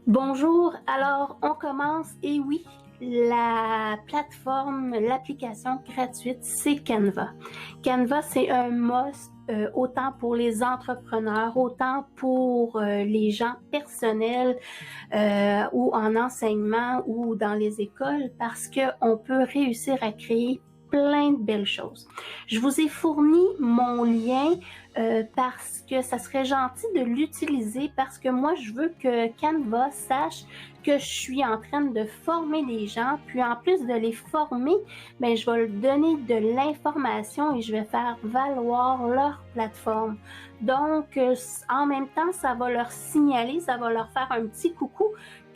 Bonjour, alors on commence et oui, la plateforme, l'application gratuite, c'est Canva. Canva, c'est un must autant pour les entrepreneurs, autant pour les gens personnels ou en enseignement ou dans les écoles parce qu'on peut réussir à créer plein de belles choses. Je vous ai fourni mon lien parce que ça serait gentil de l'utiliser parce que moi, je veux que Canva sache que je suis en train de former des gens, puis en plus de les former, ben, je vais leur donner de l'information et je vais faire valoir leur plateforme. Donc, en même temps, ça va leur signaler, ça va leur faire un petit coucou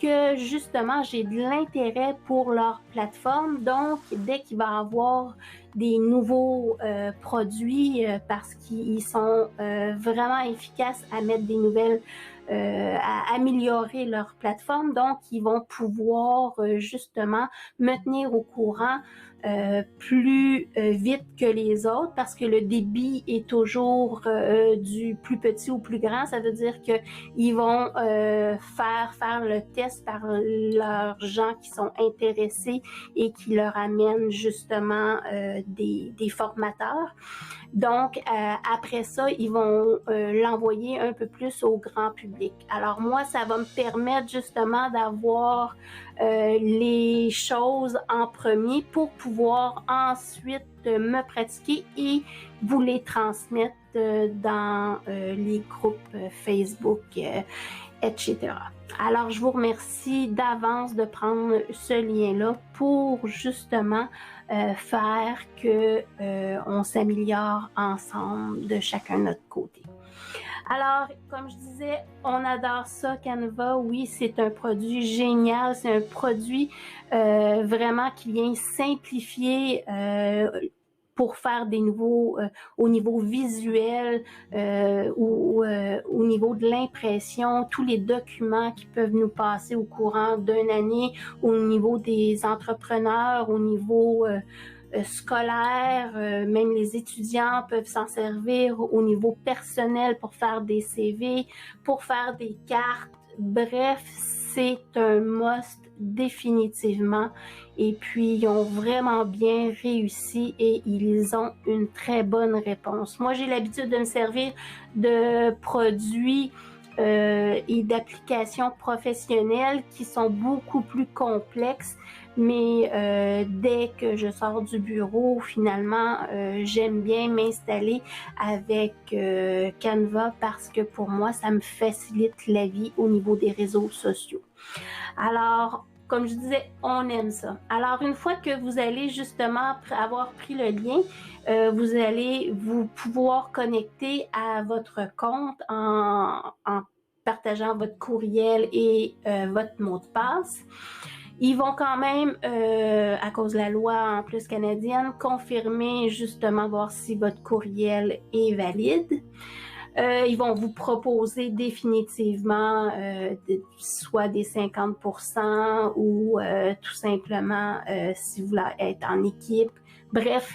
que justement j'ai de l'intérêt pour leur plateforme. Donc, dès qu'il va y avoir des nouveaux produits parce qu'ils sont vraiment efficaces à mettre des nouvelles, à améliorer leur plateforme. Donc, ils vont pouvoir justement me tenir au courant plus vite que les autres parce que le débit est toujours du plus petit au plus grand. Ça veut dire qu'ils vont faire le test par leurs gens qui sont intéressés et qui leur amènent justement des formateurs. Donc, après ça, ils vont l'envoyer un peu plus au grand public. Alors moi, ça va me permettre justement d'avoir les choses en premier pour pouvoir ensuite me pratiquer et vous les transmettre dans les groupes Facebook, etc. Alors, je vous remercie d'avance de prendre ce lien-là pour justement faire que on s'améliore ensemble de chacun de notre côté. Alors, comme je disais, on adore ça, Canva. Oui, c'est un produit génial. C'est un produit vraiment qui vient simplifier pour faire des nouveaux au niveau visuel ou au niveau de l'impression, tous les documents qui peuvent nous passer au courant d'une année, au niveau des entrepreneurs, au niveau scolaire, même les étudiants peuvent s'en servir au niveau personnel pour faire des CV, pour faire des cartes. Bref, c'est un must définitivement. Et puis, ils ont vraiment bien réussi et ils ont une très bonne réponse. Moi, j'ai l'habitude de me servir de produits et d'applications professionnelles qui sont beaucoup plus complexes. Mais dès que je sors du bureau, finalement, j'aime bien m'installer avec Canva parce que pour moi, ça me facilite la vie au niveau des réseaux sociaux. Alors, comme je disais, on aime ça. Alors, une fois que vous allez justement avoir pris le lien, vous allez vous pouvoir connecter à votre compte en partageant votre courriel et votre mot de passe. Ils vont quand même, à cause de la loi en plus canadienne, confirmer justement voir si votre courriel est valide. Ils vont vous proposer définitivement soit des 50% ou tout simplement si vous voulez être en équipe. Bref,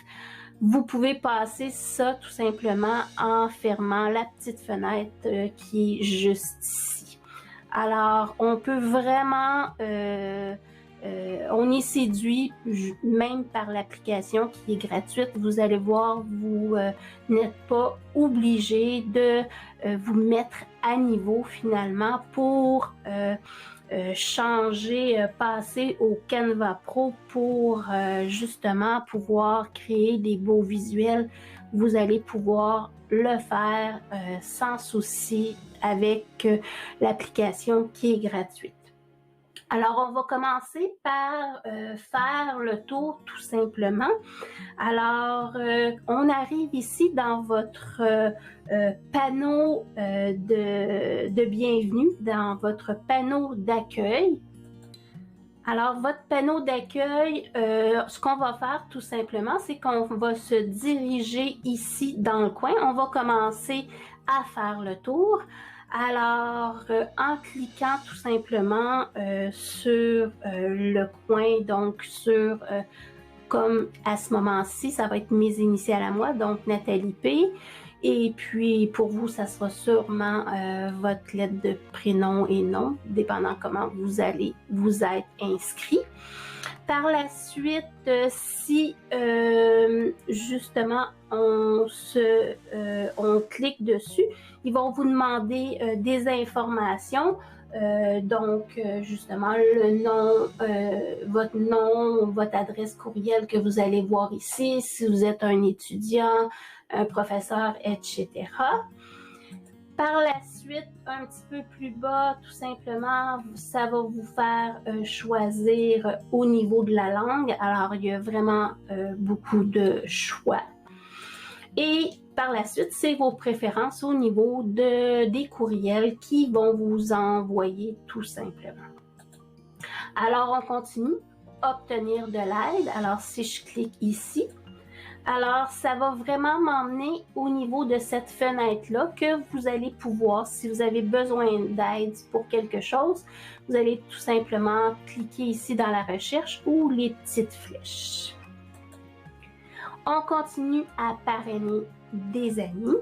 vous pouvez passer ça tout simplement en fermant la petite fenêtre qui est juste ici. Alors, on peut vraiment on est séduit même par l'application qui est gratuite. Vous allez voir, vous n'êtes pas obligé de vous mettre à niveau finalement pour changer, passer au Canva Pro pour justement pouvoir créer des beaux visuels. Vous allez pouvoir le faire sans souci avec l'application qui est gratuite. Alors, on va commencer par faire le tour tout simplement. Alors, on arrive ici dans votre panneau de bienvenue, dans votre panneau d'accueil. Alors, votre panneau d'accueil, ce qu'on va faire tout simplement, c'est qu'on va se diriger ici dans le coin. On va commencer à faire le tour. Alors, en cliquant tout simplement sur le coin, donc sur, comme à ce moment-ci, ça va être mes initiales à moi, donc Nathalie P. Et puis, pour vous, ça sera sûrement votre lettre de prénom et nom, dépendant comment vous allez vous être inscrit. Par la suite, si justement on clique dessus, ils vont vous demander des informations. Donc, justement, le nom, votre adresse courriel que vous allez voir ici, si vous êtes un étudiant, un professeur, etc. Par la suite, un petit peu plus bas, tout simplement, ça va vous faire choisir au niveau de la langue. Alors, il y a vraiment beaucoup de choix. Et par la suite, c'est vos préférences au niveau des courriels qui vont vous envoyer tout simplement. Alors, on continue. Obtenir de l'aide. Alors, si je clique ici, alors ça va vraiment m'emmener au niveau de cette fenêtre-là que vous allez pouvoir, si vous avez besoin d'aide pour quelque chose, vous allez tout simplement cliquer ici dans la recherche ou les petites flèches. On continue à parrainer des amis.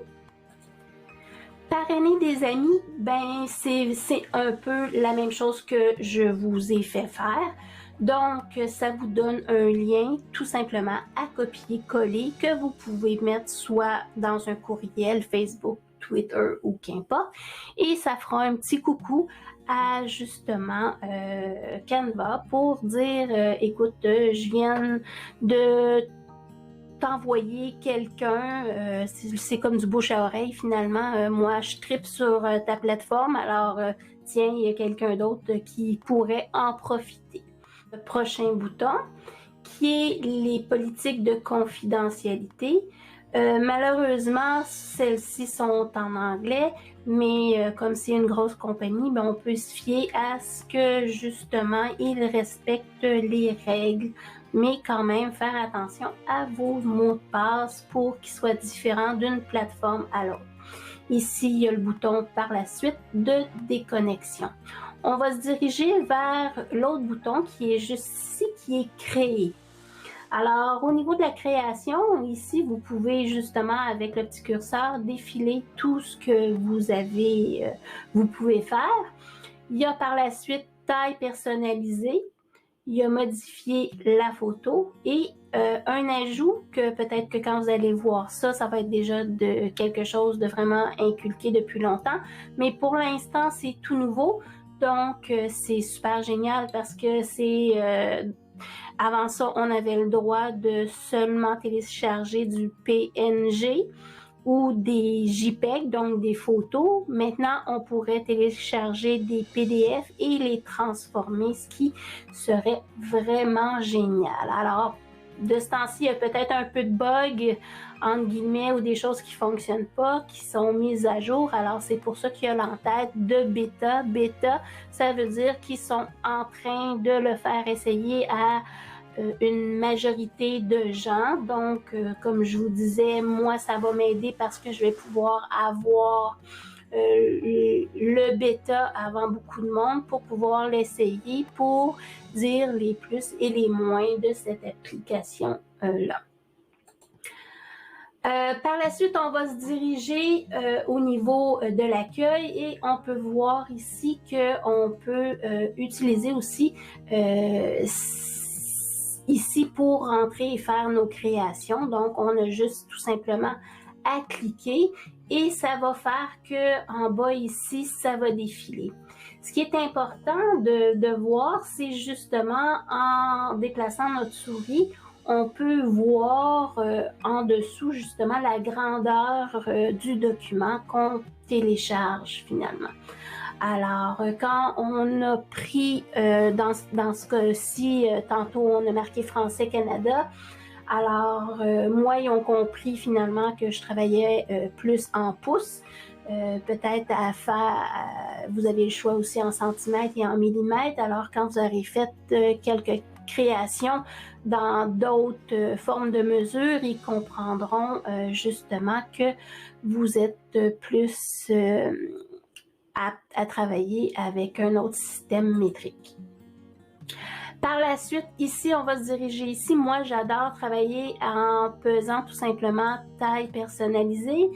Parrainer des amis, ben c'est un peu la même chose que je vous ai fait faire. Donc, ça vous donne un lien tout simplement à copier-coller que vous pouvez mettre soit dans un courriel Facebook, Twitter ou qu'importe. Et ça fera un petit coucou à justement Canva pour dire écoute, je viens de t'envoyer quelqu'un, c'est comme du bouche à oreille finalement. Moi, je tripe sur ta plateforme, alors tiens, il y a quelqu'un d'autre qui pourrait en profiter. Le prochain bouton, qui est les politiques de confidentialité. Malheureusement, celles-ci sont en anglais, mais comme c'est une grosse compagnie, ben, on peut se fier à ce que justement ils respectent les règles, mais quand même faire attention à vos mots de passe pour qu'ils soient différents d'une plateforme à l'autre. Ici, il y a le bouton par la suite de déconnexion. On va se diriger vers l'autre bouton qui est juste ici, qui est créer. Alors, au niveau de la création, ici, vous pouvez justement, avec le petit curseur, défiler tout ce que vous pouvez faire. Il y a par la suite taille personnalisée. Il y a modifier la photo et un ajout que peut-être que quand vous allez voir ça, ça va être déjà de quelque chose de vraiment inculqué depuis longtemps. Mais pour l'instant, c'est tout nouveau. Donc, c'est super génial parce que avant ça, on avait le droit de seulement télécharger du PNG ou des JPEG, donc des photos. Maintenant, on pourrait télécharger des PDF et les transformer, ce qui serait vraiment génial. Alors, de ce temps-ci, il y a peut-être un peu de bugs, entre guillemets, ou des choses qui ne fonctionnent pas, qui sont mises à jour. Alors, c'est pour ça qu'il y a l'entête de bêta. Bêta, ça veut dire qu'ils sont en train de le faire essayer à une majorité de gens. Donc, comme je vous disais, moi, ça va m'aider parce que je vais pouvoir avoir le bêta avant beaucoup de monde pour pouvoir l'essayer, pour dire les plus et les moins de cette application-là. Par la suite, on va se diriger au niveau de l'accueil et on peut voir ici qu'on peut utiliser aussi ici pour rentrer et faire nos créations. Donc, on a juste tout simplement à cliquer et ça va faire que en bas ici, ça va défiler. Ce qui est important de voir, c'est justement en déplaçant notre souris, on peut voir en dessous justement la grandeur du document qu'on télécharge finalement. Alors, quand on a pris, dans ce cas-ci, tantôt on a marqué Français Canada, alors moi, ils ont compris finalement que je travaillais plus en pouces. Peut-être à faire, vous avez le choix aussi en centimètres et en millimètres. Alors, quand vous aurez fait quelques créations dans d'autres formes de mesure, ils comprendront justement que vous êtes plus apte à travailler avec un autre système métrique. Par la suite, ici, on va se diriger ici. Moi, j'adore travailler en pesant tout simplement taille personnalisée.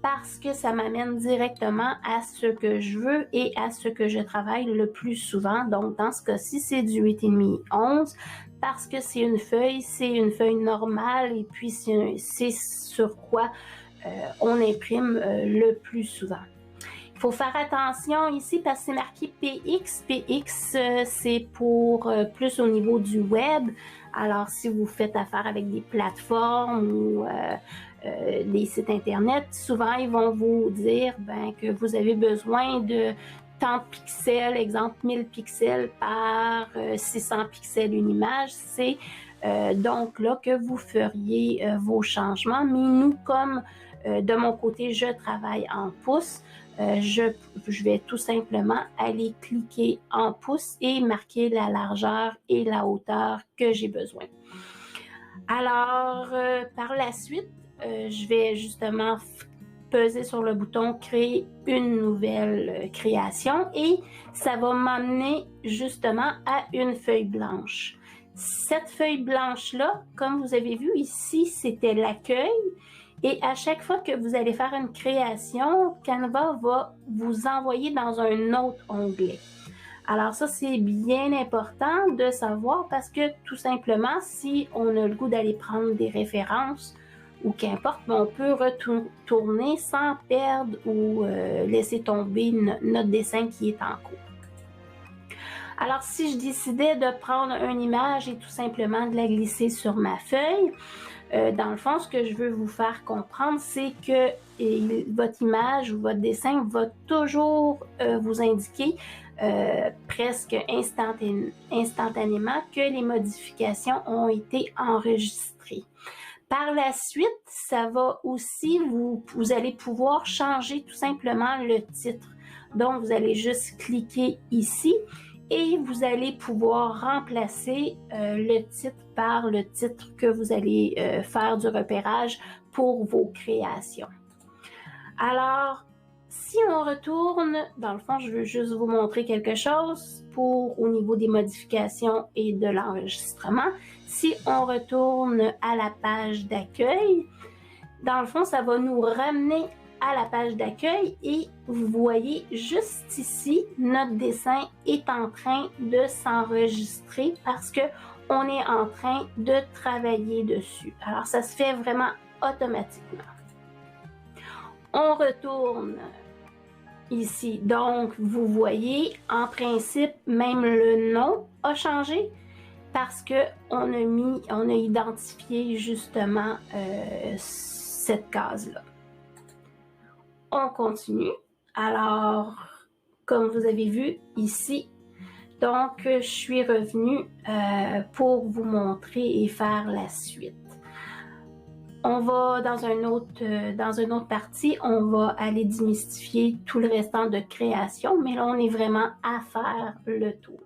parce que ça m'amène directement à ce que je veux et à ce que je travaille le plus souvent. Donc, dans ce cas-ci, c'est du 8,5-11 parce que c'est une feuille normale et puis c'est sur quoi on imprime le plus souvent. Il faut faire attention ici parce que c'est marqué PX. PX, c'est pour plus au niveau du web. Alors, si vous faites affaire avec des plateformes ou des sites Internet, souvent, ils vont vous dire que vous avez besoin de tant de pixels, exemple 1000 pixels par 600 pixels une image. C'est donc là que vous feriez vos changements. Mais nous, comme de mon côté, je travaille en pouces, je vais tout simplement aller cliquer en pouces et marquer la largeur et la hauteur que j'ai besoin. Alors, par la suite, je vais justement peser sur le bouton créer une nouvelle création et ça va m'amener justement à une feuille blanche. Cette feuille blanche-là, comme vous avez vu ici, c'était l'accueil. Et à chaque fois que vous allez faire une création, Canva va vous envoyer dans un autre onglet. Alors ça, c'est bien important de savoir parce que tout simplement, si on a le goût d'aller prendre des références ou qu'importe, on peut retourner sans perdre ou laisser tomber notre dessin qui est en cours. Alors si je décidais de prendre une image et tout simplement de la glisser sur ma feuille, dans le fond, ce que je veux vous faire comprendre, c'est que votre image ou votre dessin va toujours vous indiquer presque instantanément que les modifications ont été enregistrées. Par la suite, ça va aussi, vous allez pouvoir changer tout simplement le titre. Donc, vous allez juste cliquer ici et vous allez pouvoir remplacer le titre par le titre que vous allez faire du repérage pour vos créations. Alors, si on retourne, dans le fond, je veux juste vous montrer quelque chose au niveau des modifications et de l'enregistrement. Si on retourne à la page d'accueil, dans le fond, ça va nous ramener à la page d'accueil et vous voyez juste ici, notre dessin est en train de s'enregistrer parce que on est en train de travailler dessus. Alors, ça se fait vraiment automatiquement. On retourne ici. Donc, vous voyez, en principe, même le nom a changé parce que on a identifié justement cette case-là. On continue. Alors, comme vous avez vu ici, donc je suis revenue pour vous montrer et faire la suite. On va dans une autre partie, on va aller démystifier tout le restant de création, mais là on est vraiment à faire le tour.